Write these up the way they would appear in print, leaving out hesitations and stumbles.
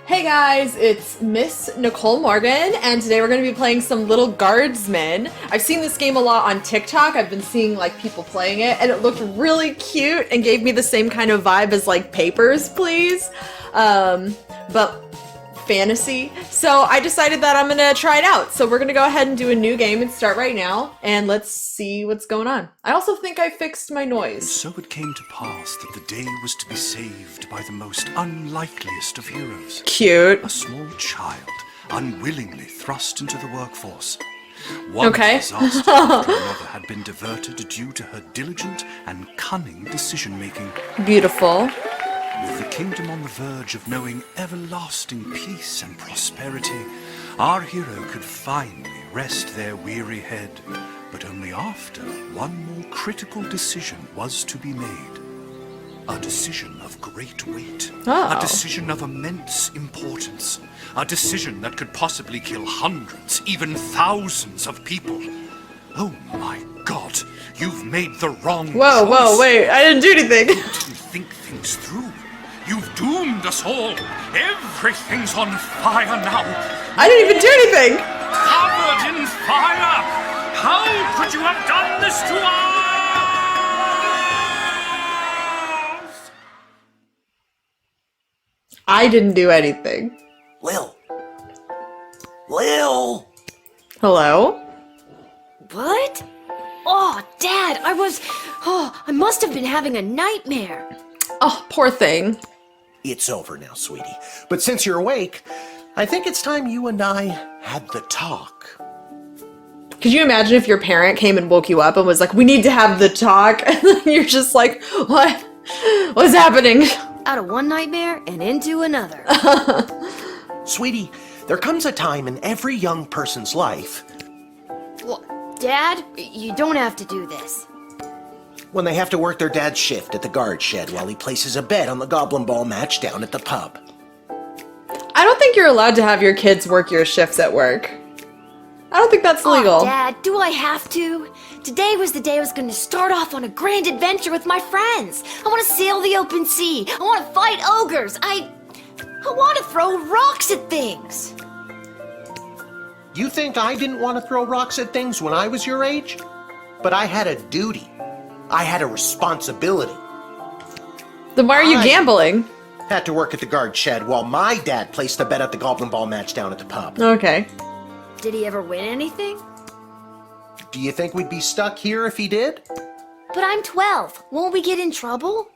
Hey guys, it's Miss Nicole Morgan, and today we're going to be playing some Little Guardsman. I've seen this game a lot on TikTok. I've been seeing like people playing it, and it looked really cute and gave me the same kind of vibe as like Papers, Please, but fantasy. So I decided that I'm gonna try it out. So we're gonna go ahead and do a new game and start right now, and let's see what's going on. I also think I fixed my noise. And so it came to pass that the day was to be saved by the most unlikeliest of heroes. Cute. A small child, unwillingly thrust into the workforce. One disaster after another had been diverted due to her diligent and cunning decision-making. Beautiful. With the kingdom on the verge of knowing everlasting peace and prosperity, our hero could finally rest their weary head, but only after one more critical decision was to be made. A decision of great weight. Oh. A decision of immense importance. A decision that could possibly kill hundreds, even thousands of people. Oh my God, you've made the wrong choice. Whoa, wait, I didn't do anything. You didn't think things through. You've doomed us all. Everything's on fire now. I didn't even do anything. Covered in fire. How could you have done this to us? I didn't do anything. Lil! Hello? What? Oh, Dad, I must have been having a nightmare. Oh, poor thing. It's over now, sweetie. But since you're awake, I think it's time you and I had the talk. Could you imagine if your parent came and woke you up and was like, we need to have the talk? And then you're just like, what? What's happening? Out of one nightmare and into another. Sweetie, there comes a time in every young person's life Well, Dad, you don't have to do this. when they have to work their dad's shift at the guard shed while he places a bet on the goblin ball match down at the pub. I don't think you're allowed to have your kids work your shifts at work. I don't think that's legal. Oh, Dad, do I have to? Today was the day I was going to start off on a grand adventure with my friends. I want to sail the open sea. I want to fight ogres. I want to throw rocks at things. You think I didn't want to throw rocks at things when I was your age? But I had a duty. I had a responsibility. Then why are you gambling? Had to work at the guard shed while my dad placed a bet at the goblin ball match down at the pub. Okay. Did he ever win anything? Do you think we'd be stuck here if he did? But I'm 12. Won't we get in trouble?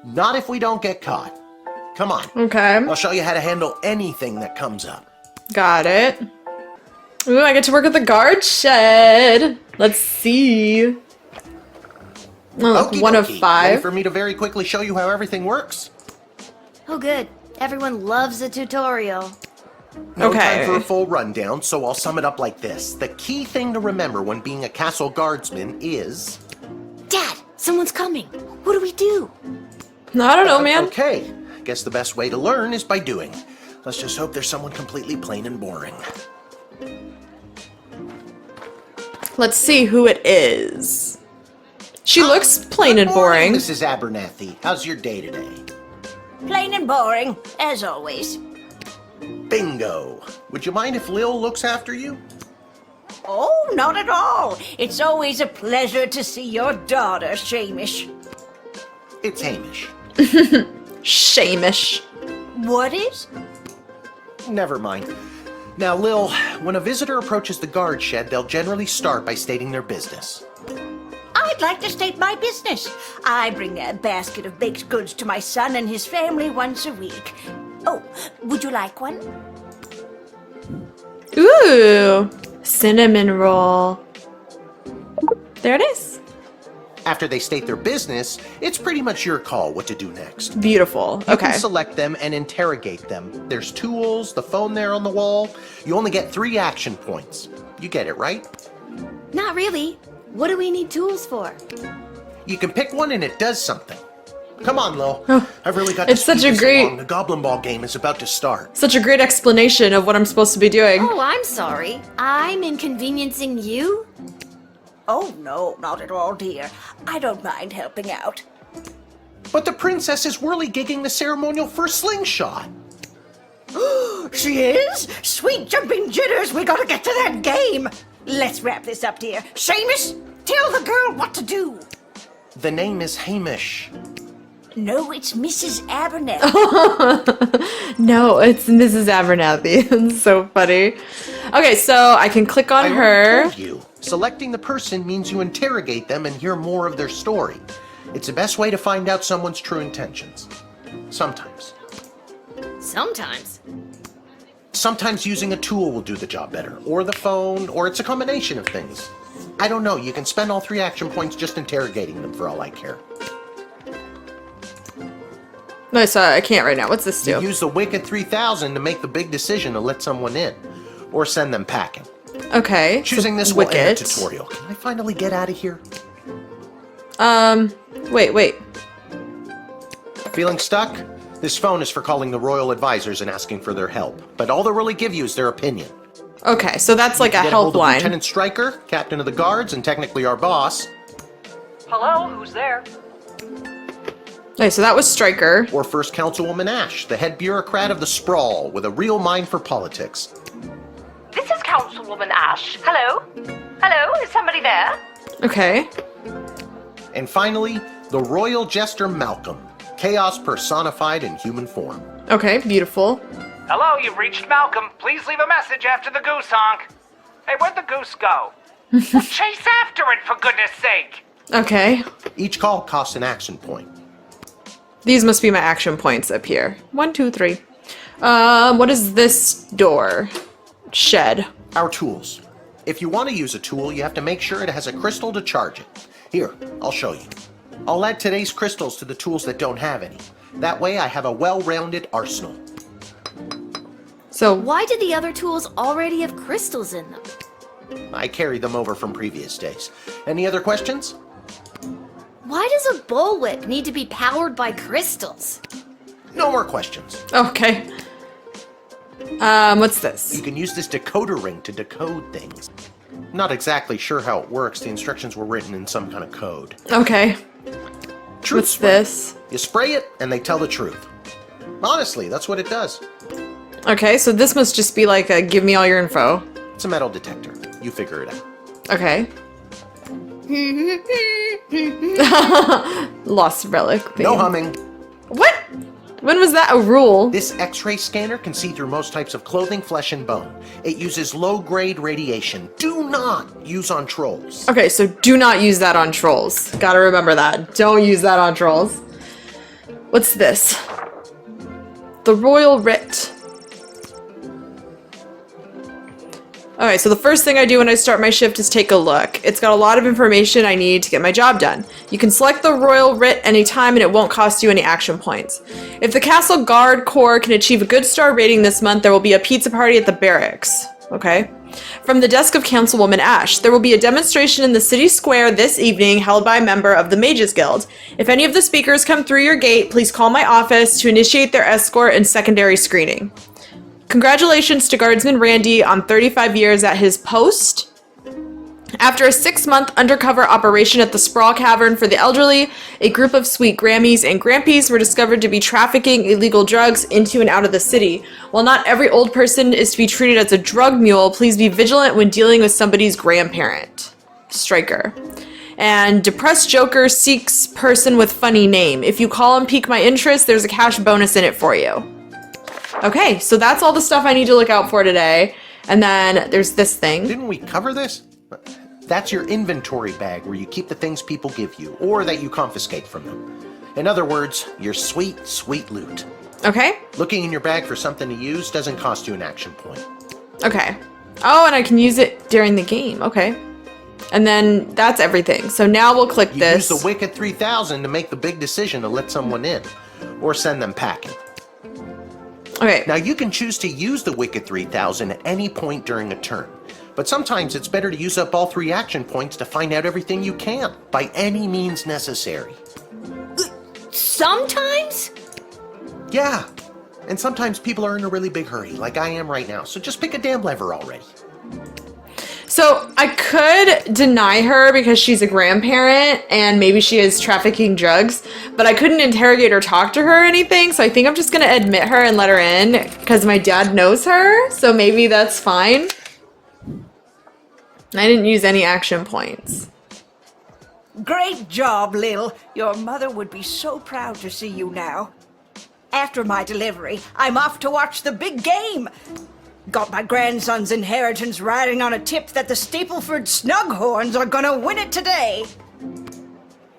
Not if we don't get caught. Come on. Okay. I'll show you how to handle anything that comes up. Got it. Ooh, I get to work at the guard shed. Let's see. Oh, Okie one of dokie. 5. Ready for me to very quickly show you how everything works? Oh, good. Everyone loves a tutorial. No Okay. time for a full rundown, so I'll sum it up like this. The key thing to remember when being a castle guardsman is... Dad, someone's coming. What do we do? I don't know, man. Okay, guess the best way to learn is by doing. Let's just hope there's someone completely plain and boring. Let's see who it is. She looks plain and boring. Mrs. Abernathy, how's your day today? Plain and boring, as always. Bingo! Would you mind if Lil looks after you? Oh, not at all. It's always a pleasure to see your daughter, Shamish. It's Hamish. Shamish. What is? Never mind. Now, Lil, when a visitor approaches the guard shed, they'll generally start by stating their business. I'd like to state my business. I bring a basket of baked goods to my son and his family once a week. Oh, would you like one? Ooh, cinnamon roll. There it is. After they state their business, it's pretty much your call what to do next. Beautiful. You Okay. can select them and interrogate them. There's tools, the phone there on the wall. You only get 3 action points. You get it, right? Not really. What do we need tools for? You can pick one and it does something. Come on, Lil. I've really got It's to speed such a this great- along. The Goblin Ball game is about to start. Such a great explanation of what I'm supposed to be doing. Oh, I'm sorry. I'm inconveniencing you? Oh, no, not at all, dear. I don't mind helping out. But the princess is whirligigging the ceremonial first slingshot. She is? Sweet jumping jitters, we gotta get to that game. Let's wrap this up, dear. Seamus, tell the girl what to do. The name is Hamish. No, it's Mrs. Abernathy. No, it's Mrs. Abernathy. It's so funny. Okay, so I can click on I her. already told you. Selecting the person means you interrogate them and hear more of their story. It's the best way to find out someone's true intentions. Sometimes. Sometimes. Sometimes using a tool will do the job better, or the phone, or it's a combination of things. I don't know, you can spend all 3 action points just interrogating them for all I care. No, sorry, I can't right now. What's this You do? use the Wicked 3000 to make the big decision to let someone in, or send them packing. Okay. Choosing so this will end Wicket. the tutorial. Can I finally get out of here? Wait. Feeling stuck? This phone is for calling the royal advisors and asking for their help, but all they'll really give you is their opinion. Okay, so that's like a Get hold of helpline. Lieutenant Stryker, captain of the guards, and technically our boss, Hello, who's there? Okay, so that was Stryker. or First Councilwoman Ash, the head bureaucrat of the Sprawl, with a real mind for politics. This is Councilwoman Ash. Hello? Hello, is somebody there? Okay. And finally, the royal jester Malcolm, chaos personified in human form. Okay, beautiful. Hello, you've reached Malcolm. Please leave a message after the goose honk. Hey, where'd the goose go? Well, chase after it, for goodness sake! Okay. Each call costs an action point. These must be my action points up here. 1, 2, 3. What is this door? Shed. Our tools. If you want to use a tool, you have to make sure it has a crystal to charge it. Here, I'll show you. I'll add today's crystals to the tools that don't have any. That way I have a well-rounded arsenal. So, Why did the other tools already have crystals in them? I carry them over from previous days. Any other questions? Why does a bullwhip need to be powered by crystals? No more questions. okay. What's this? You can use this decoder ring to decode things. Not exactly sure how it works. The instructions were written in some kind of code. Okay. Truth What's spray. this? You spray it, and they tell the truth. Honestly, that's what it does. Okay, so this must just be like a give me all your info. It's a metal detector. You figure it out. Okay. Lost relic theme. No humming. What? When was that a rule? This X-ray scanner can see through most types of clothing, flesh, and bone. It uses low-grade radiation. Do not use on trolls. Okay, so do not use that on trolls. Gotta remember that. Don't use that on trolls. What's this? The Royal Writ. Alright, so the first thing I do when I start my shift is take a look. It's got a lot of information I need to get my job done. You can select the Royal Writ anytime and it won't cost you any action points. If the Castle Guard Corps can achieve a good star rating this month, there will be a pizza party at the barracks. Okay? From the desk of Councilwoman Ash, there will be a demonstration in the city square this evening held by a member of the Mages Guild. If any of the speakers come through your gate, please call my office to initiate their escort and secondary screening. Congratulations to Guardsman Randy on 35 years at his post. After a 6-month undercover operation at the Sprawl Cavern for the elderly, a group of sweet Grammies and Grampies were discovered to be trafficking illegal drugs into and out of the city. While not every old person is to be treated as a drug mule, please be vigilant when dealing with somebody's grandparent. Stryker. And Depressed Joker seeks person with funny name. If you call and pique my interest, there's a cash bonus in it for you. Okay, so that's all the stuff I need to look out for today. And then there's this thing. Didn't we cover this? That's your inventory bag where you keep the things people give you, or that you confiscate from them. In other words, your sweet, sweet loot. Okay, Looking in your bag for something to use doesn't cost you an action point. okay. Oh, and I can use it during the game. Okay. And then that's everything. So now we'll click You this. use the Wicked 3000 to make the big decision to let someone in, or send them packing. Okay. Now you can choose to use the Wicked 3000 at any point during a turn, but sometimes it's better to use up all 3 action points to find out everything you can, by any means necessary. Sometimes? Yeah, and sometimes people are in a really big hurry, like I am right now, so just pick a damn lever already. So I could deny her because she's a grandparent and maybe she is trafficking drugs, but I couldn't interrogate or talk to her or anything, so I think I'm just gonna admit her and let her in because my dad knows her, so maybe that's fine. I didn't use any action points. Great job, Lil. Your mother would be so proud to see you now. After my delivery, I'm off to watch the big game. Got my grandson's inheritance riding on a tip that the Stapleford Snughorns are gonna win it today.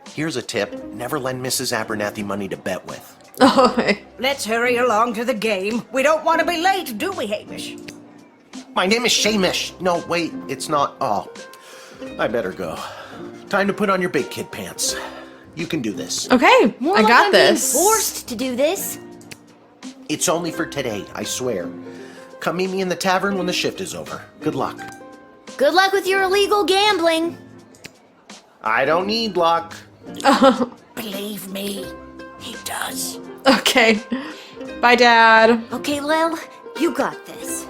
Here's a tip. Never lend Mrs. Abernathy money to bet with. Oh, Let's hurry along to the game. We don't want to be late, do we, Hamish? My name is Shamish. No, wait, it's not. Oh, I better go. Time to put on your big kid pants. You can do this. okay, More I like got I'm this. being forced to do this. It's only for today, I swear. Come meet me in the tavern when the shift is over. Good luck. Good luck with your illegal gambling. I don't need luck. Believe me, he does. Okay, bye, Dad. Okay, Lil, you got this.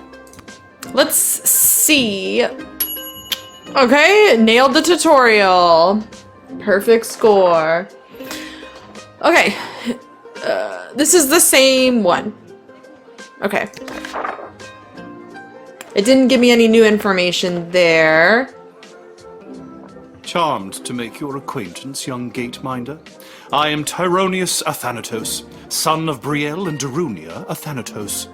Let's see. Okay, nailed the tutorial. Perfect score. Okay, this is the same one. Okay. It didn't give me any new information there. Charmed to make your acquaintance, young gateminder. I am Tyronius Athanatos, son of Brielle and Darunia Athanatos.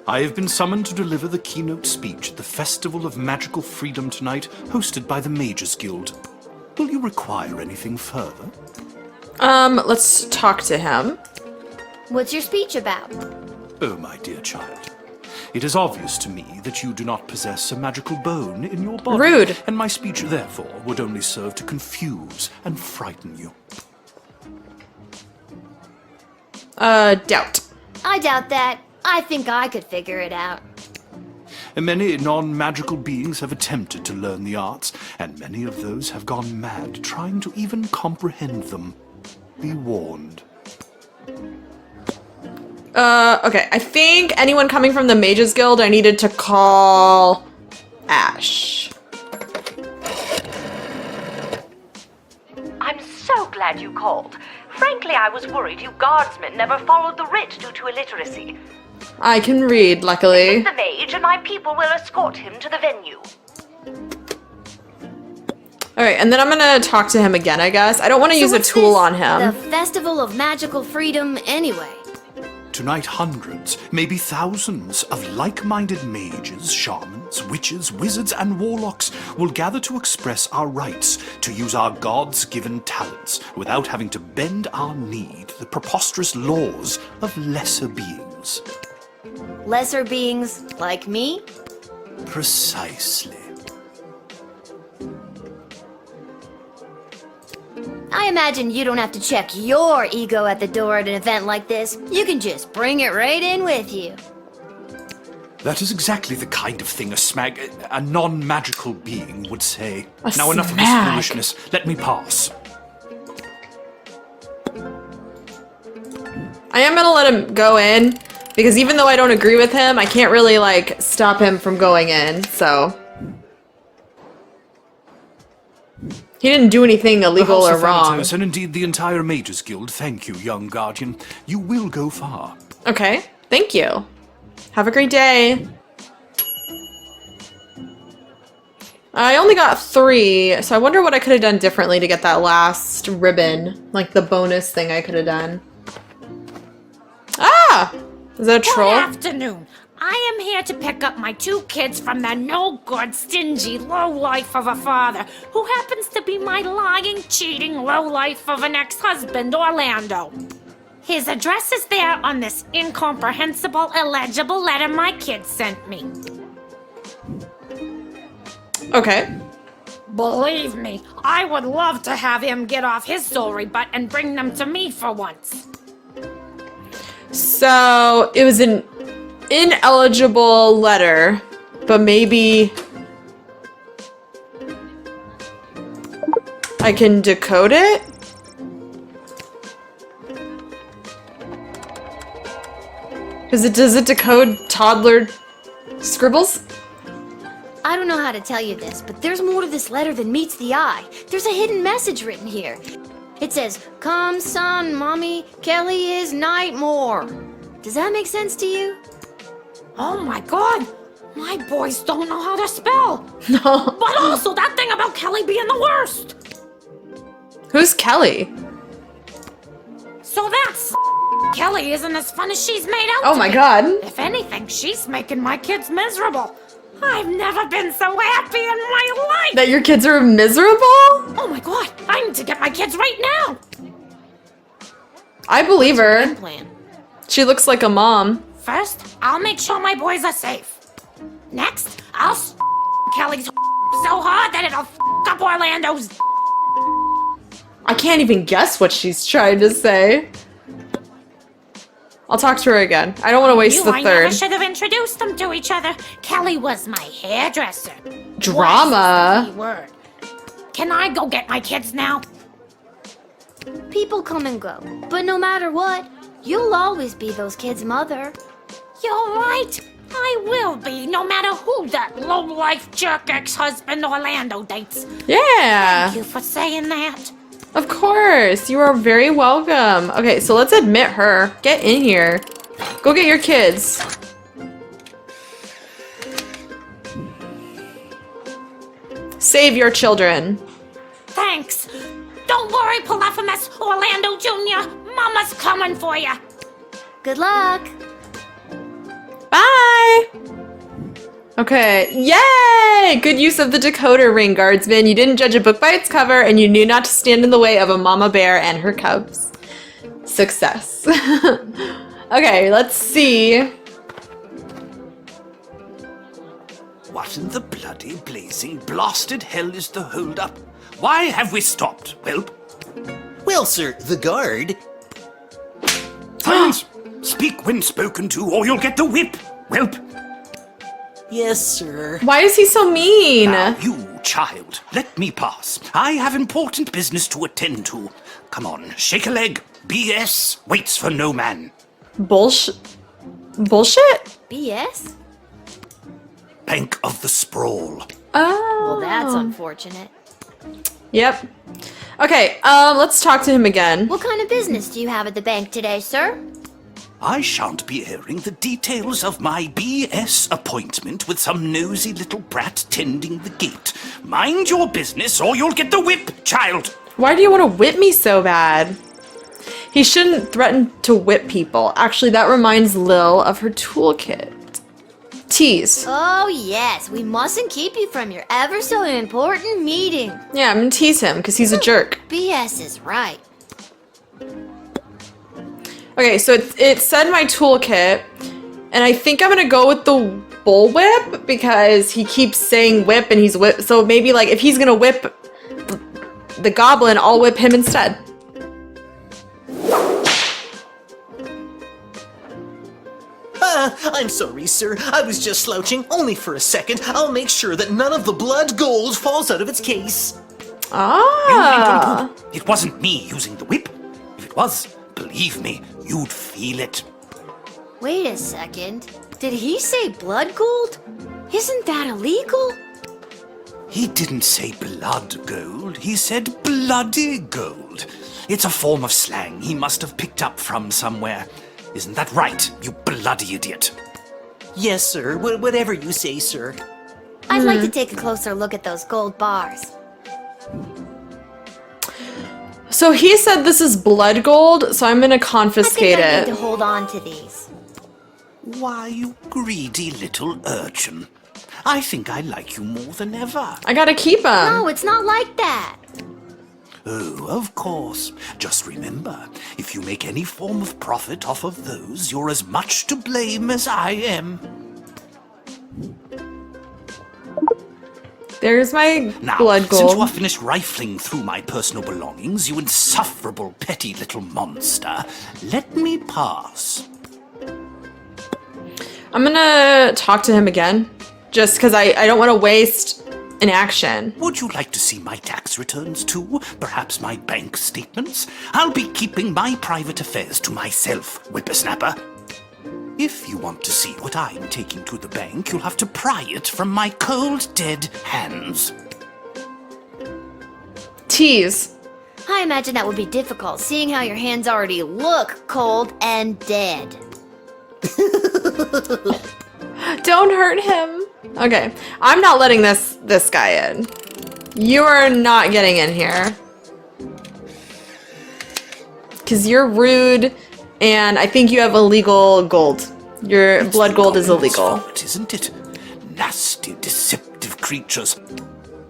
I have been summoned to deliver the keynote speech at the Festival of Magical Freedom tonight, hosted by the Mages Guild. Will you require anything further? Let's talk to him. What's your speech about? Oh, my dear child. It is obvious to me that you do not possess a magical bone in your body. Rude. And my speech, therefore, would only serve to confuse and frighten you. Doubt. I doubt that. I think I could figure it out. Many non-magical beings have attempted to learn the arts, and many of those have gone mad trying to even comprehend them. Be warned. Okay, I think anyone coming from the Mages Guild, I needed to call Ash. I'm so glad you called. Frankly, I was worried you guardsmen never followed the writ due to illiteracy. I can read, luckily. The mage and my people will escort him to the venue. Alright, and then I'm gonna talk to him again, I guess. I don't want to use a what's tool this? on him. The Festival of Magical Freedom anyway. Tonight, hundreds, maybe thousands of like-minded mages, shamans, witches, wizards, and warlocks will gather to express our rights to use our gods-given talents without having to bend our knee to the preposterous laws of lesser beings. Lesser beings like me? Precisely. I imagine you don't have to check your ego at the door at an event like this. You can just bring it right in with you. That is exactly the kind of thing a non-magical being would say. A Now enough of this smag. foolishness. Let me pass. I am gonna let him go in, because even though I don't agree with him, I can't really, like, stop him from going in, so. He didn't do anything illegal The or House of wrong. Thanatos, and indeed the entire Mages Guild, thank you, young guardian. You will go far. Okay, thank you. Have a great day. I only got 3, so I wonder what I could have done differently to get that last ribbon. Like the bonus thing I could have done. Ah! Is that a troll? Good afternoon. I am here to pick up my 2 kids from the no-good, stingy lowlife of a father who happens to be my lying, cheating lowlife of an ex-husband, Orlando. His address is there on this incomprehensible, illegible letter my kids sent me. Okay. Believe me, I would love to have him get off his sorry butt and bring them to me for once. So, it was an ineligible letter, but maybe I can decode it? Does it decode toddler scribbles? I don't know how to tell you this, but there's more to this letter than meets the eye. There's a hidden message written here. It says, "Come, son, mommy, Kelly is Nightmare." Does that make sense to you? Oh my god! My boys don't know how to spell! No. But also that thing about Kelly being the worst! Who's Kelly? So that's Kelly isn't as fun as she's made out Oh to my be. god. If anything, she's making my kids miserable. I've never been so happy in my life! That your kids are miserable? Oh my god, I need to get my kids right now! I believe her. Plan. She looks like a mom. First, I'll make sure my boys are safe. Next, I'll Kelly's so hard that it'll up Orlando's. I can't even guess what she's trying to say. I'll talk to her again. I don't want to waste the I third. never should have introduced them to each other. Kelly was my hairdresser. Drama. Was the key word. Can I go get my kids now? People come and go, but no matter what, you'll always be those kids' mother. You're right. I will be, no matter who that low-life jerk ex-husband Orlando dates. Yeah. Thank you for saying that. Of course. You are very welcome. Okay, so let's admit her. Get in here. Go get your kids. Save your children. Thanks. Don't worry, Polyphemus Orlando Jr. Mama's coming for you. Good luck. Bye! Okay, yay! Good use of the decoder ring, Guardsman. You didn't judge a book by its cover, and you knew not to stand in the way of a mama bear and her cubs. Success. Okay, let's see. What in the bloody blazing blasted hell is the hold-up? Why have we stopped, Whelp? Well, sir, the guard. Silence! Speak when spoken to, or you'll get the whip, Whelp. Yes, sir. Why is he so mean? Now, you child, let me pass. I have important business to attend to. Come on, shake a leg. BS waits for no man. Bullshit? BS? Bank of the Sprawl. Oh. Well, that's unfortunate. Yep. Okay, let's talk to him again. What kind of business do you have at the bank today, sir? I shan't be airing the details of my BS appointment with some nosy little brat tending the gate. Mind your business or you'll get the whip, child. Why do you want to whip me so bad? He shouldn't threaten to whip people. Actually, that reminds Lil of her toolkit. Tease. Oh, yes. We mustn't keep you from your ever so important meeting. Yeah, I'm gonna tease him because he's a jerk. BS is right. Okay, so it said my toolkit, and I think I'm gonna go with the bullwhip because he keeps saying whip and he's whip. So maybe like if he's gonna whip the goblin, I'll whip him instead. I'm sorry, sir. I was just slouching only for a second. I'll make sure that none of the blood gold falls out of its case. Ah. It wasn't me using the whip. If it was, believe me, you'd feel it. Wait a second. Did he say blood gold? Isn't that illegal? He didn't say blood gold, he said bloody gold. It's a form of slang he must have picked up from somewhere. Isn't that right, you bloody idiot? Yes, sir. Whatever you say, sir. I'd like to take a closer look at those gold bars. So he said this is blood gold, so I'm gonna confiscate I need it. to hold on to these. Why, you greedy little urchin. I think I like you more than ever. I gotta keep him. No, it's not like that. Oh, of course. Just remember, if you make any form of profit off of those, you're as much to blame as I am. There's my Now, blood since you are gold. finished rifling through my personal belongings, you insufferable petty little monster, let me pass. I'm gonna talk to him again, just because I don't want to waste an action. Would you like to see my tax returns too? Perhaps my bank statements? I'll be keeping my private affairs to myself, whippersnapper. If you want to see what I'm taking to the bank, you'll have to pry it from my cold, dead hands. Tease. I imagine that would be difficult, seeing how your hands already look cold and dead. Don't hurt him. Okay, I'm not letting this guy in. You are not getting in here. Because you're rude, and I think you have illegal gold. Your blood gold is illegal. Fault, isn't it? Nasty, deceptive creatures.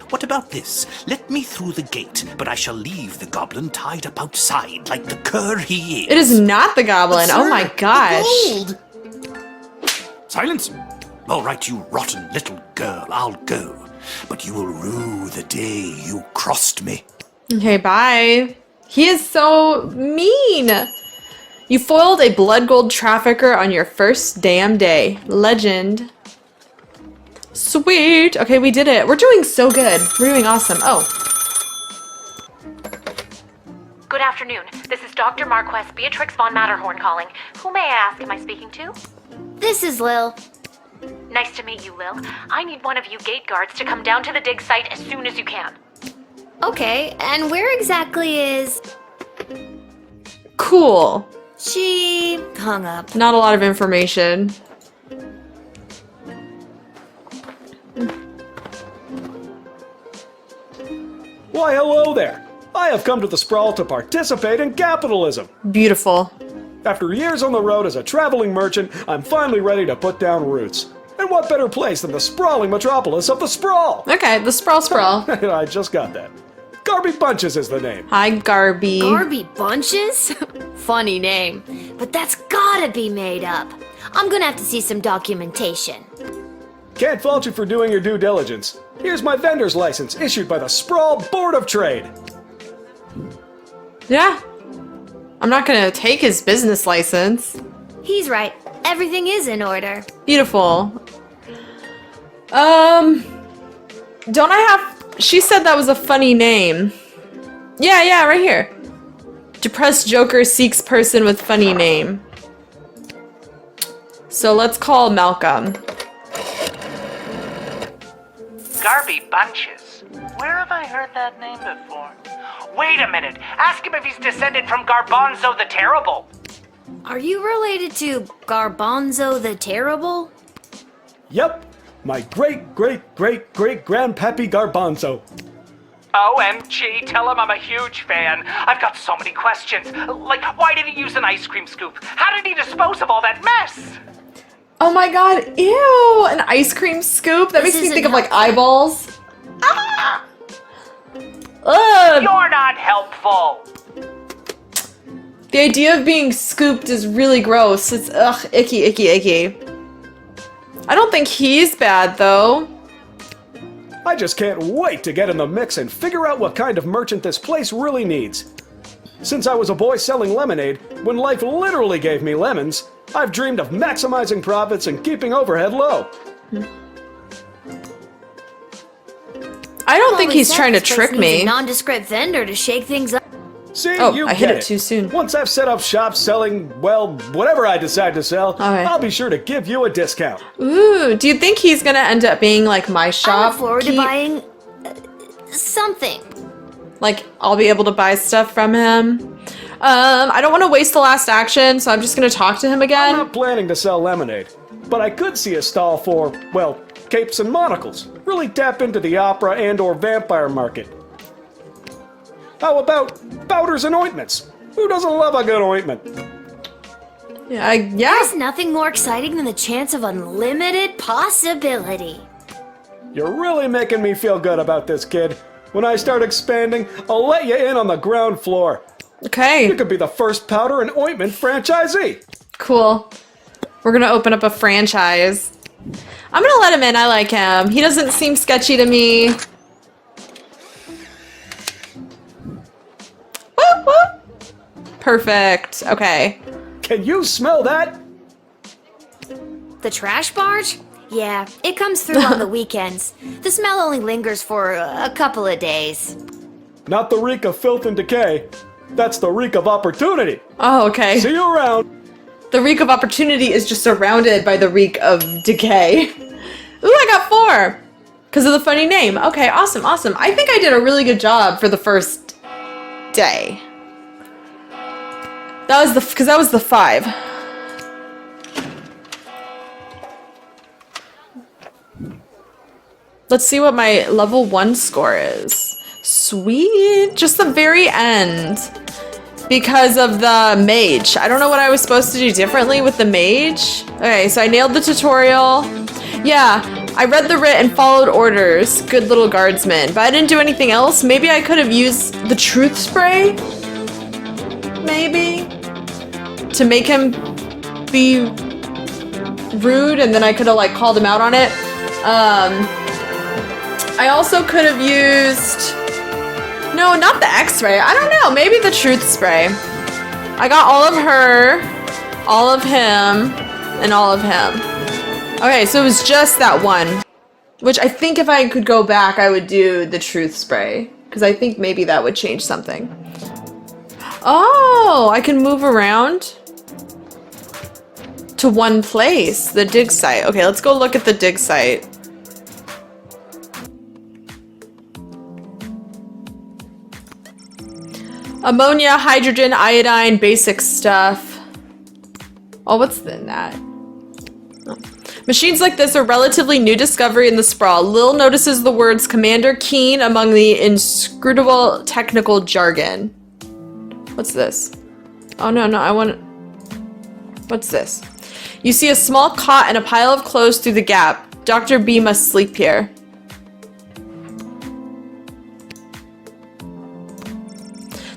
What about this? Let me through the gate, but I shall leave the goblin tied up outside like the cur he is. It is not the goblin. Sir, Oh my gosh. the gold! Silence! All right, you rotten little girl, I'll go. But you will rue the day you crossed me. Okay, bye. He is so mean. You foiled a blood gold trafficker on your first damn day. Legend. Sweet. Okay, we did it. We're doing so good. We're doing awesome. Oh. Good afternoon. This is Dr. Marquess Beatrix von Matterhorn calling. Who may I ask am I speaking to? This is Lil. Nice to meet you, Lil. I need one of you gate guards to come down to the dig site as soon as you can. Okay, and where exactly is... Cool. She hung up. Not a lot of information. Why, hello there. I have come to the Sprawl to participate in capitalism. Beautiful. After years on the road as a traveling merchant, I'm finally ready to put down roots. And what better place than the sprawling metropolis of the Sprawl? Okay, the sprawl. I just got that. Garby Bunches is the name. Hi, Garby. Garby Bunches? Funny name. But that's gotta be made up. I'm gonna have to see some documentation. Can't fault you for doing your due diligence. Here's my vendor's license issued by the Sprawl Board of Trade. Yeah. I'm not gonna take his business license. He's right. Everything is in order. Beautiful. Don't I have... She said that was a funny name. Yeah, right here. Depressed Joker seeks person with funny name. So let's call Malcolm. Garby Bunches. Where have I heard that name before? Wait a minute. Ask him if he's descended from Garbanzo the Terrible. Are you related to Garbanzo the Terrible? Yep, my great-great-great-great-grandpappy Garbanzo. OMG, tell him I'm a huge fan. I've got so many questions. Like, why did he use an ice cream scoop? How did he dispose of all that mess? Oh my god, ew! An ice cream scoop? That makes me think of like eyeballs. Ah! Ugh! You're not helpful. The idea of being scooped is really gross. It's ugh, icky. I don't think he's bad though. I just can't wait to get in the mix and figure out what kind of merchant this place really needs. Since I was a boy selling lemonade, when life literally gave me lemons, I've dreamed of maximizing profits and keeping overhead low. I don't think he's trying to trick me. A nondescript vendor to shake things up. See, Oh, you I get hit it too soon. Once I've set up shop selling, well, whatever I decide to sell, Okay. I'll be sure to give you a discount. Ooh, do you think he's gonna end up being like my I shop? look forward to buying something. Like, I'll be able to buy stuff from him. I don't want to waste the last action, so I'm just gonna talk to him I'm again. not planning to sell lemonade, but I could see a stall for, well, capes and monocles. Really tap into the opera and or vampire market. How about powders and ointments? Who doesn't love a good ointment? Yeah. There's nothing more exciting than the chance of unlimited possibility. You're really making me feel good about this, kid. When I start expanding, I'll let you in on the ground floor. Okay. You could be the first powder and ointment franchisee. Cool. We're gonna open up a franchise. I'm gonna let him in. I like him. He doesn't seem sketchy to me. Whoop, whoop. Perfect. Okay. Can you smell that? The trash barge? Yeah, it comes through on the weekends. The smell only lingers for a couple of days. Not the reek of filth and decay. That's the reek of opportunity. Oh, okay. See you around. The reek of opportunity is just surrounded by the reek of decay. Ooh, I got 4! Because of the funny name. Okay, awesome, awesome. I think I did a really good job for the first day. That was the 5. Let's see what my level 1 score is. Sweet. Just the very end. Because of the mage. I don't know what I was supposed to do differently with the mage. Okay, so I nailed the tutorial. Yeah, I read the writ and followed orders. Good little guardsman. But I didn't do anything else. Maybe I could have used the truth spray? Maybe? To make him be rude, and then I could have like called him out on it. I also could have used... No, not the X-ray. I don't know. Maybe the truth spray. I got all of her, all of him, and all of him. Okay, so it was just that one. Which I think if I could go back, I would do the truth spray. Because I think maybe that would change something. Oh, I can move around to one place. The dig site. Okay, let's go look at the dig site. Ammonia, hydrogen, iodine, basic stuff. Oh, what's in that? Oh. Machines like this are relatively new discovery in the sprawl. Lil notices the words Commander Keen among the inscrutable technical jargon. What's this? Oh, no, I want... What's this? You see a small cot and a pile of clothes through the gap. Dr. B must sleep here.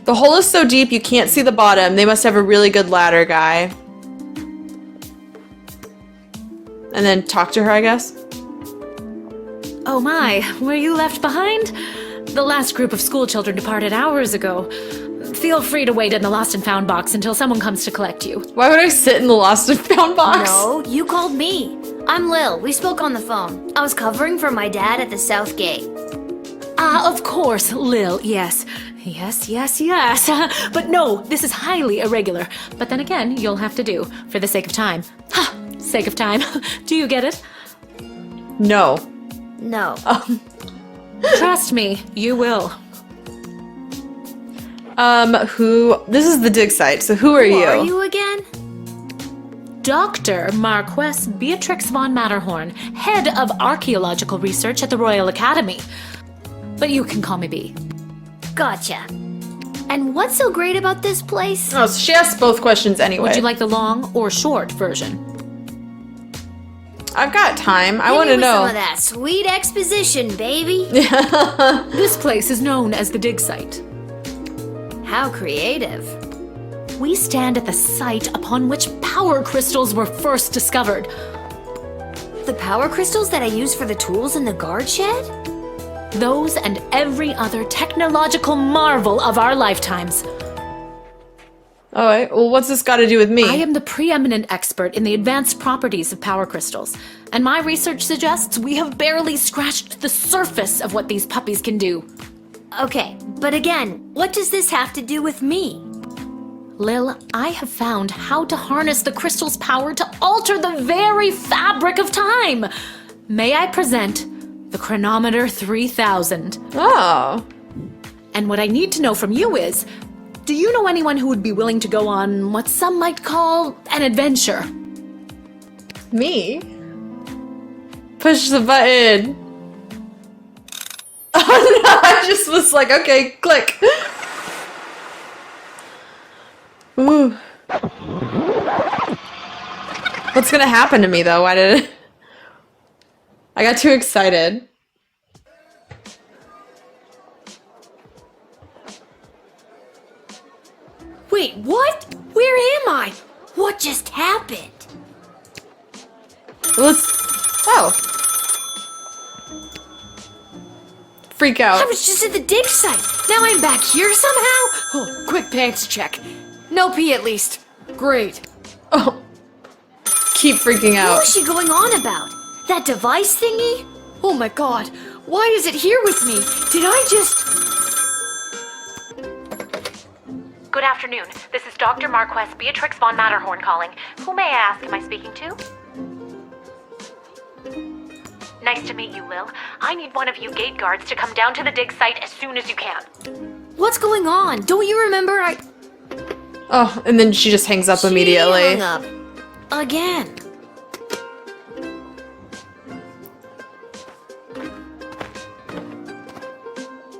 The hole is so deep you can't see the bottom. They must have a really good ladder guy. And then talk to her, I guess. Oh my, were you left behind? The last group of school children departed hours ago. Feel free to wait in the lost and found box until someone comes to collect you. Why would I sit in the lost and found box? No, you called me. I'm Lil. We spoke on the phone. I was covering for my dad at the South Gate. Ah, of course, Lil, yes. Yes. But no, this is highly irregular. But then again, you'll have to do, for the sake of time. Ha! Sake of time. Do you get it? No. No. Trust me, you will. This is the dig site, so who are you? Who are you again? Dr. Marquess Beatrix von Matterhorn, head of archaeological research at the Royal Academy. But you can call me B. Gotcha. And what's so great about this place? Oh, so she asked both questions anyway. Would you like the long or short version? I've got time. I Hit want me to with know. some of that sweet exposition, baby. This place is known as the dig site. How creative. We stand at the site upon which power crystals were first discovered. The power crystals that I use for the tools in the guard shed? Those and every other technological marvel of our lifetimes. Alright, well, what's this got to do with me? I am the preeminent expert in the advanced properties of power crystals, and my research suggests we have barely scratched the surface of what these puppies can do. Okay, but again, what does this have to do with me? Lil, I have found how to harness the crystal's power to alter the very fabric of time. May I present the Chronometer 3000. Oh. And what I need to know from you is, do you know anyone who would be willing to go on what some might call an adventure? Me? Push the button. Oh no, I just was like, okay, click. Ooh. What's gonna happen to me though? Why did it... I got too excited. Wait, what? Where am I? What just happened? Oh. Freak out. I was just at the dig site. Now I'm back here somehow? Oh, quick pants check. No pee at least. Great. Oh. Keep freaking out. What was she going on about? That device thingy? Oh my god. Why is it here with me? Did I just... Good afternoon. This is Dr. Marquess Beatrix von Matterhorn calling. Who may I ask am I speaking to? Nice to meet you, Lil. I need one of you gate guards to come down to the dig site as soon as you can. What's going on? Don't you remember Oh, and then she just hangs up immediately. She hung up. Again.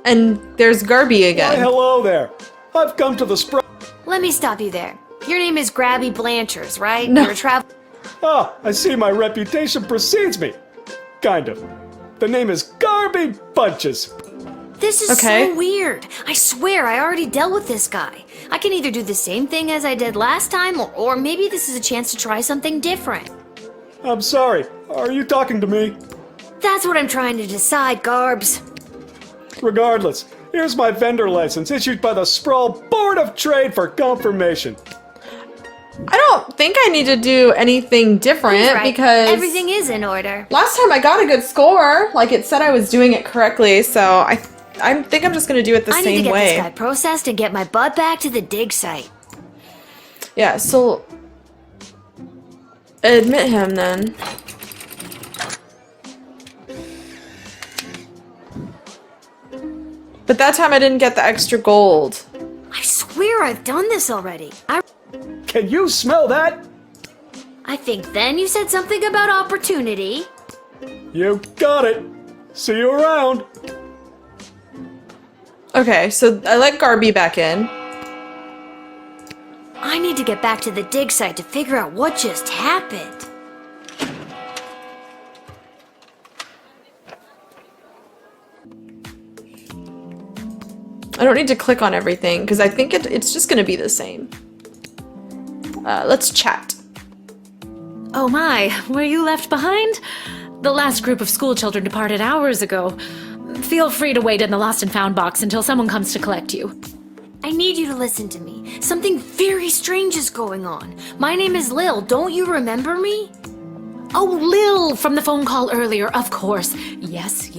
And there's Garby again. Why, hello there. I've come to the Let me stop you there. Your name is Grabby Blanchers, right? No. You're a travel. Ah, I see my reputation precedes me. Kind of. The name is Garby Bunches. This is Okay. so weird. I swear I already dealt with this guy. I can either do the same thing as I did last time, or maybe this is a chance to try something different. I'm sorry. Are you talking to me? That's what I'm trying to decide, Garbs. Regardless, here's my vendor license issued by the Sprawl Board of Trade for confirmation. I don't think I need to do anything different He's right. because Everything is in order. last time I got a good score. Like, it said I was doing it correctly, so I think I'm just gonna do it the I need same to get way. this guy processed and get my butt back to the dig site. Yeah, so admit him then. But that time I didn't get the extra gold. I swear I've done this already. Can you smell that? I think then you said something about opportunity. You got it. See you around. Okay, so I let Garby back in. I need to get back to the dig site to figure out what just happened. I don't need to click on everything because I think it's just gonna be the same. Let's chat. Oh my, were you left behind? The last group of school children departed hours ago. Feel free to wait in the lost and found box until someone comes to collect you. I need you to listen to me. Something very strange is going on. My name is Lil. Don't you remember me? Oh, Lil from the phone call earlier, of course. Yes.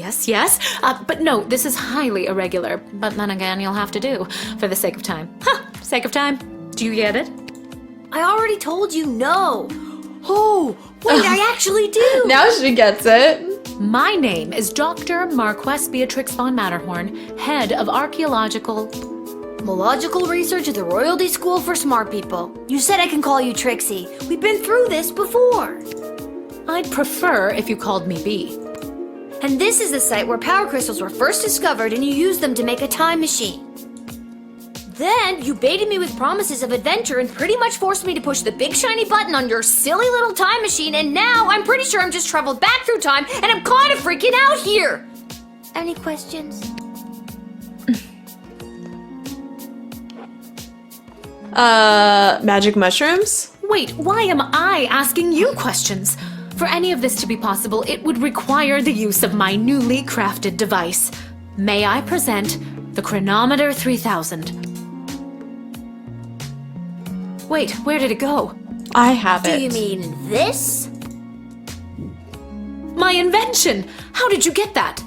But no, this is highly irregular. But then again, you'll have to do, for the sake of time. Sake of time. Do you get it? I already told you no. Oh, wait, I actually do. Now she gets it. My name is Dr. Marquess Beatrix von Matterhorn, head of Archaeological research at the Royalty School for Smart People. You said I can call you Trixie. We've been through this before. I'd prefer if you called me B. And this is the site where power crystals were first discovered and you used them to make a time machine. Then you baited me with promises of adventure and pretty much forced me to push the big shiny button on your silly little time machine, and now I'm pretty sure I'm just traveled back through time and I'm kind of freaking out here. Any questions? Magic mushrooms? Wait, why am I asking you questions? For any of this to be possible, it would require the use of my newly crafted device. May I present the Chronometer 3000? Wait, where did it go? I have it. Do you mean this? My invention! How did you get that?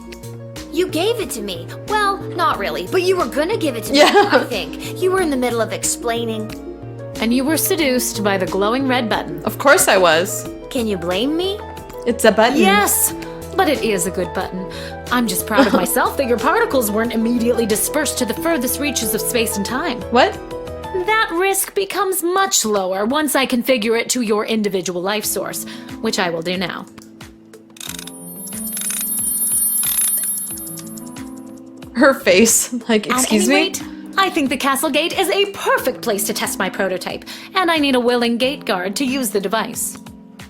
You gave it to me. Well, not really, but you were gonna give it to me, Yeah. I think. You were in the middle of explaining. And you were seduced by the glowing red button. Of course I was. Can you blame me? It's a button. Yes, but it is a good button. I'm just proud of myself that your particles weren't immediately dispersed to the furthest reaches of space and time. What? That risk becomes much lower once I configure it to your individual life source, which I will do now. Her face. Like, excuse At any me? rate, I think the castle gate is a perfect place to test my prototype, and I need a willing gate guard to use the device.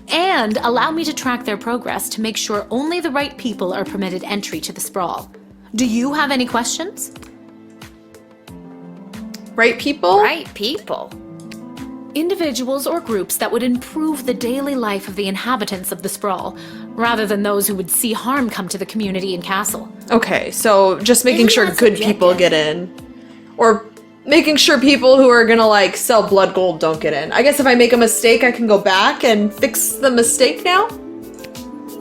And allow me to track their progress to make sure only the right people are permitted entry to the sprawl. Do you have any questions? Right people? Right people. Individuals or groups that would improve the daily life of the inhabitants of the sprawl, rather than those who would see harm come to the community and castle. Okay, so just making Isn't sure that good people subjective? get in. Or making sure people who are gonna, like, sell blood gold don't get in. I guess if I make a mistake, I can go back and fix the mistake now?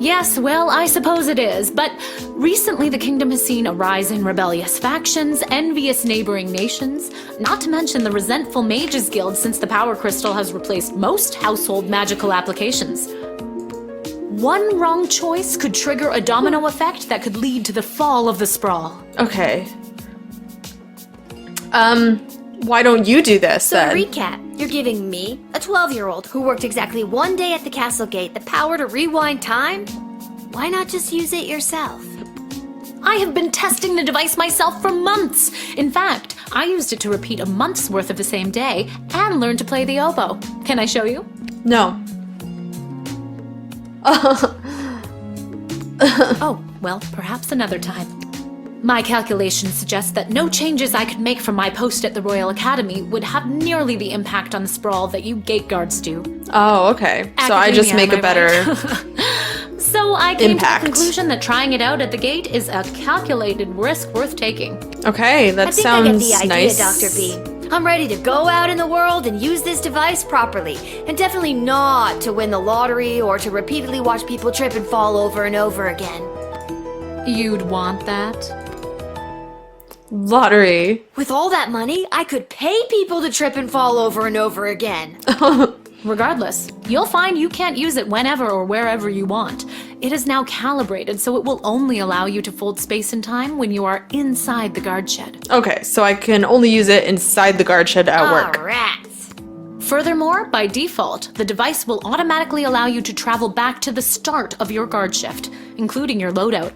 Yes, well, I suppose it is, but recently the kingdom has seen a rise in rebellious factions, envious neighboring nations, not to mention the resentful Mages Guild since the Power Crystal has replaced most household magical applications. One wrong choice could trigger a domino effect that could lead to the fall of the Sprawl. Okay. Why don't you do this So then? to recap, you're giving me, a 12-year-old who worked exactly one day at the castle gate, the power to rewind time? Why not just use it yourself? I have been testing the device myself for months. In fact, I used it to repeat a month's worth of the same day and learn to play the oboe. Can I show you? No. Oh, well, perhaps another time. My calculations suggest that no changes I could make from my post at the Royal Academy would have nearly the impact on the Sprawl that you gate guards do. Oh, okay. So I just make a better So I came impact. to the conclusion that trying it out at the gate is a calculated risk worth taking. Okay, that I think sounds I get the idea, nice. Dr. V. I'm ready to go out in the world and use this device properly, and definitely not to win the lottery or to repeatedly watch people trip and fall over and over again. You'd want that? Lottery. With all that money, I could pay people to trip and fall over and over again. Regardless, you'll find you can't use it whenever or wherever you want. It is now calibrated, so it will only allow you to fold space and time when you are inside the guard shed. Okay, so I can only use it inside the guard shed at work. Rats. Furthermore, by default, the device will automatically allow you to travel back to the start of your guard shift, including your loadout.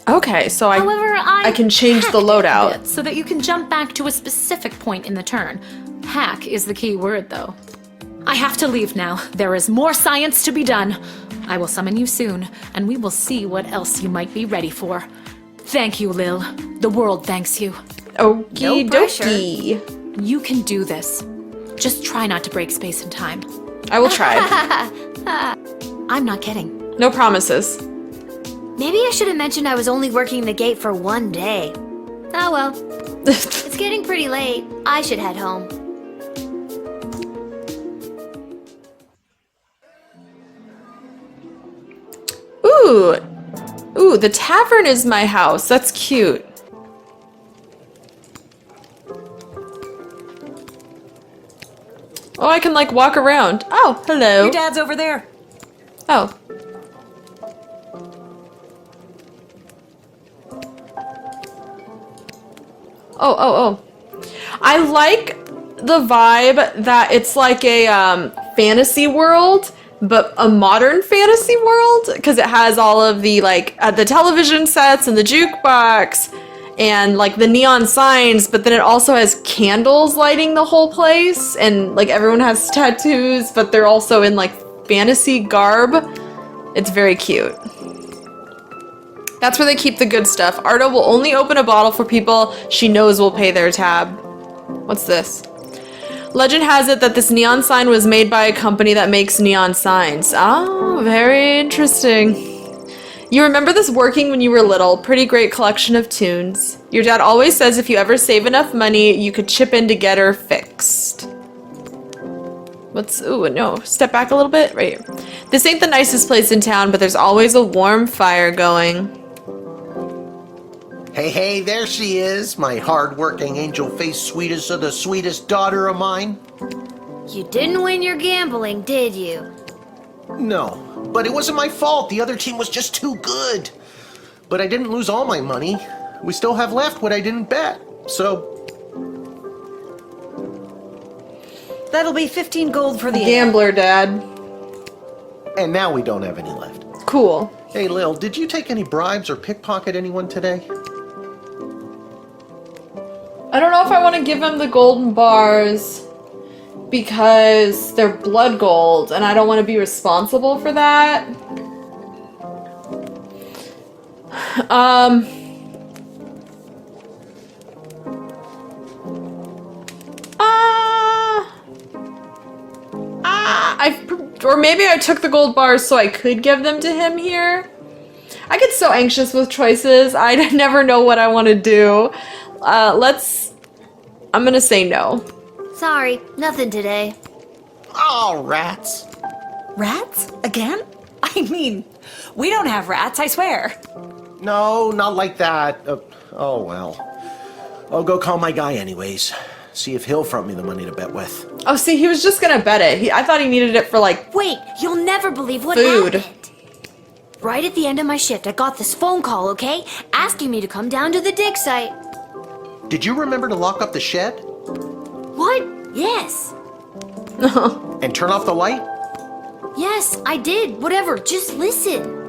Okay, so However, I can change the hacked it a loadout. bit so that you can jump back to a specific point in the turn. Hack is the key word, though. I have to leave now. There is more science to be done. I will summon you soon, and we will see what else you might be ready for. Thank you, Lil. The world thanks you. Okie No pressure. dokie. You can do this. Just try not to break space and time. I will try. I'm not kidding. No promises. Maybe I should have mentioned I was only working the gate for one day. Oh well. It's getting pretty late. I should head home. Ooh. Ooh, the tavern is my house. That's cute. Oh, I can like walk around. Oh, hello. Your dad's over there. Oh. Oh. I like the vibe that it's like a fantasy world, but a modern fantasy world, because it has all of the like the television sets and the jukebox and like the neon signs, but then it also has candles lighting the whole place, and like everyone has tattoos, but they're also in like fantasy garb. It's very cute. That's where they keep the good stuff. Arda will only open a bottle for people she knows will pay their tab. What's this? Legend has it that this neon sign was made by a company that makes neon signs. Oh, very interesting. You remember this working when you were little. Pretty great collection of tunes. Your dad always says if you ever save enough money, you could chip in to get her fixed. What's, ooh, no, step back a little bit, right here. This ain't the nicest place in town, but there's always a warm fire going. Hey, there she is, my hard-working, angel-faced sweetest of the sweetest daughter of mine. You didn't win your gambling, did you? No, but it wasn't my fault. The other team was just too good. But I didn't lose all my money. We still have left what I didn't bet, so... That'll be 15 gold for the Gambler, Dad. And now we don't have any left. Cool. Hey, Lil, did you take any bribes or pickpocket anyone today? I don't know if I want to give him the golden bars because they're blood gold and I don't want to be responsible for that. Or maybe I took the gold bars so I could give them to him here. I get so anxious with choices. I never know what I want to do. I'm gonna say no. Sorry, nothing today. Oh, rats. Rats? Again? I mean, we don't have rats, I swear. No, not like that. Oh, well. I'll go call my guy anyways. See if he'll front me the money to bet with. Oh, see, he was just gonna bet it. I thought he needed it for, like, Wait, you'll never believe what food. happened. Right at the end of my shift, I got this phone call, okay? Asking me to come down to the dig site. Did you remember to lock up the shed? What? Yes. And turn off the light? Yes, I did. Whatever, just listen.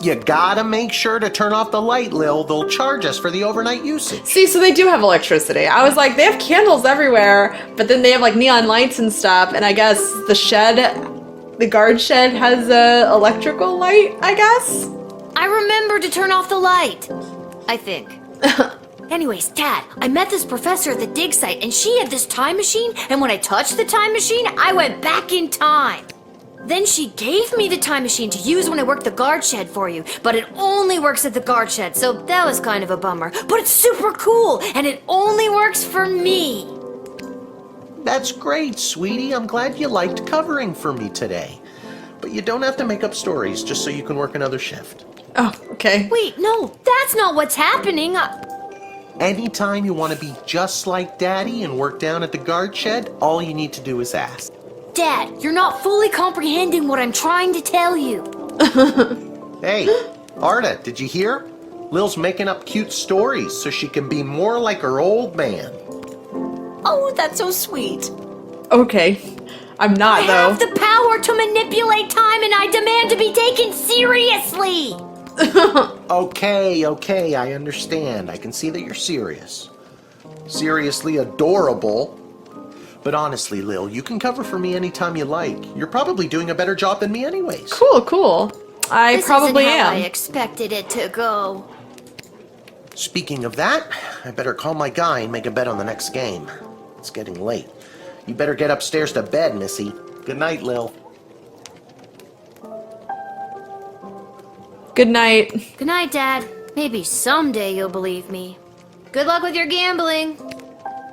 You gotta make sure to turn off the light, Lil. They'll charge us for the overnight usage. See, so they do have electricity. I was like, they have candles everywhere, but then they have like neon lights and stuff, and I guess the guard shed has a electrical light, I guess? I remember to turn off the light. I think. Anyways, Dad, I met this professor at the dig site, and she had this time machine, and when I touched the time machine, I went back in time. Then she gave me the time machine to use when I worked the guard shed for you, but it only works at the guard shed, so that was kind of a bummer. But it's super cool, and it only works for me. That's great, sweetie. I'm glad you liked covering for me today. But you don't have to make up stories just so you can work another shift. Oh, okay. Wait, no, that's not what's happening. Anytime you want to be just like Daddy and work down at the guard shed, all you need to do is ask. Dad, you're not fully comprehending what I'm trying to tell you. Hey, Arda, did you hear? Lil's making up cute stories so she can be more like her old man. Oh, that's so sweet. Okay. I'm not, I though. have the power to manipulate time, and I demand to be taken seriously. Okay, I understand. I can see that you're serious. Seriously adorable. But honestly, Lil, you can cover for me anytime you like. You're probably doing a better job than me anyways. Cool. I probably isn't how am. I expected it to go. Speaking of that, I better call my guy and make a bet on the next game. It's getting late. You better get upstairs to bed, Missy. Good night, Lil. Good night. Good night, Dad. Maybe someday you'll believe me. Good luck with your gambling.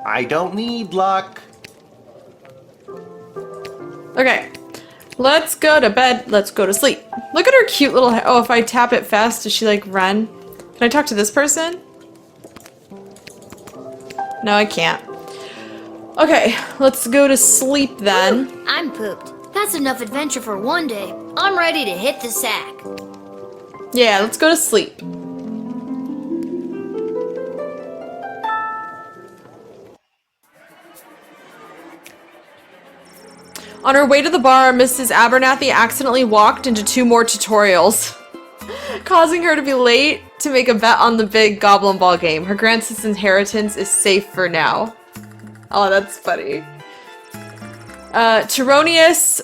I don't need luck. Okay. Let's go to bed. Let's go to sleep. Look at her cute little hair. Oh, if I tap it fast, does she like run? Can I talk to this person? No, I can't. Okay, let's go to sleep then. I'm pooped. That's enough adventure for one day. I'm ready to hit the sack. Yeah, let's go to sleep. On her way to the bar, Mrs. Abernathy accidentally walked into 2 more tutorials, causing her to be late to make a bet on the big Goblin Ball game. Her grandson's inheritance is safe for now. Oh, that's funny. Tyronius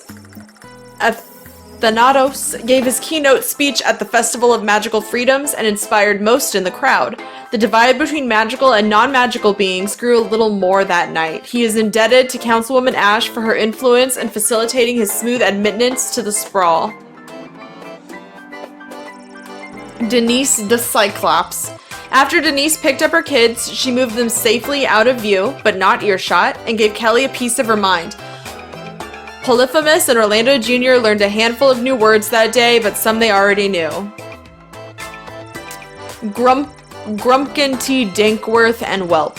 Athanatos gave his keynote speech at the Festival of Magical Freedoms and inspired most in the crowd. The divide between magical and non-magical beings grew a little more that night. He is indebted to Councilwoman Ash for her influence in facilitating his smooth admittance to the sprawl. Denise the Cyclops. After Denise picked up her kids, she moved them safely out of view, but not earshot, and gave Kelly a piece of her mind. Polyphemus and Orlando Jr. learned a handful of new words that day, but some they already knew. Grumpkin T. Dankworth and Whelp.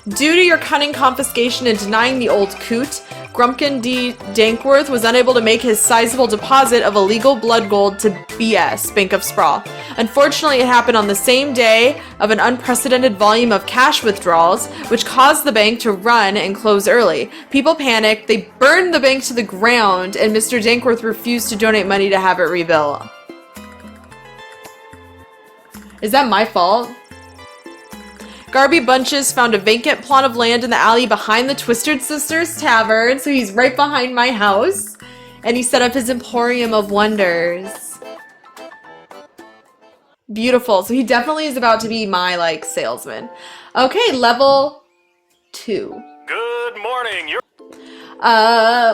Due to your cunning confiscation and denying the old coot, Grumpkin D. Dankworth was unable to make his sizable deposit of illegal blood gold to BS, Bank of Sprawl. Unfortunately, it happened on the same day of an unprecedented volume of cash withdrawals, which caused the bank to run and close early. People panicked, they burned the bank to the ground, and Mr. Dankworth refused to donate money to have it rebuilt. Is that my fault? Garby Bunches found a vacant plot of land in the alley behind the Twisted Sisters Tavern, so he's right behind my house, and he set up his Emporium of Wonders. Beautiful. So he definitely is about to be my, like, salesman. Okay, level 2. Good morning.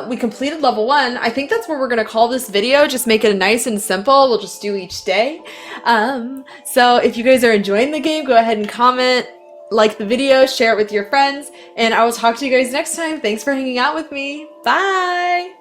We completed level 1. I think that's where we're gonna call this video. Just make it nice and simple. We'll just do each day. So if you guys are enjoying the game, go ahead and comment, like the video, share it with your friends, and I will talk to you guys next time. Thanks for hanging out with me. Bye!